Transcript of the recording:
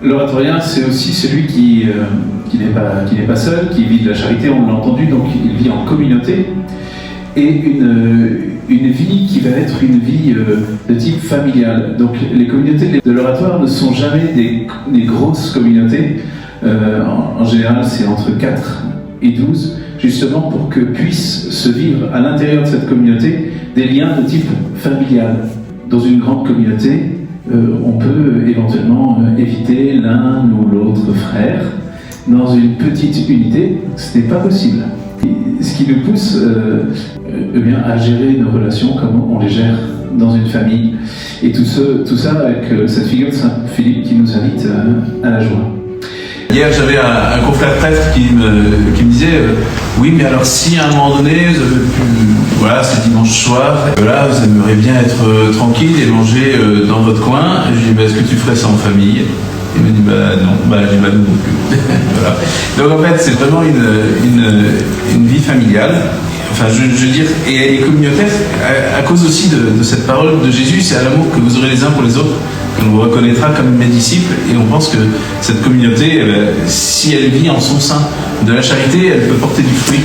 L'oratorien, c'est aussi celui qui n'est pas seul, qui vit de la charité, on l'a entendu, donc il vit en communauté, et une vie qui va être une vie de type familial. Donc les communautés de l'oratoire ne sont jamais des grosses communautés. En général, c'est entre 4 et 12, justement pour que puissent se vivre à l'intérieur de cette communauté des liens de type familial. Dans une grande communauté, on peut éventuellement éviter l'un ou l'autre frère. Dans une petite unité, ce n'est pas possible. Ce qui nous pousse à gérer nos relations comme on les gère dans une famille. Et tout ça avec cette figure de Saint Philippe qui nous invite à la joie. Hier, j'avais un confrère prêtre qui me disait oui, mais alors si à un moment donné, voilà, c'est dimanche soir, là, vous aimeriez bien être tranquille et manger dans votre coin, je lui dis est-ce que tu ferais ça en famille? Il m'a dit non, j'ai pas nous non plus. Voilà. Donc en fait, c'est vraiment une vie familiale. Enfin, je veux dire, et communautaire, à cause aussi de cette parole de Jésus, c'est à l'amour que vous aurez les uns pour les autres, que l'on vous reconnaîtra comme mes disciples, et on pense que cette communauté, si elle vit en son sein de la charité, elle peut porter du fruit.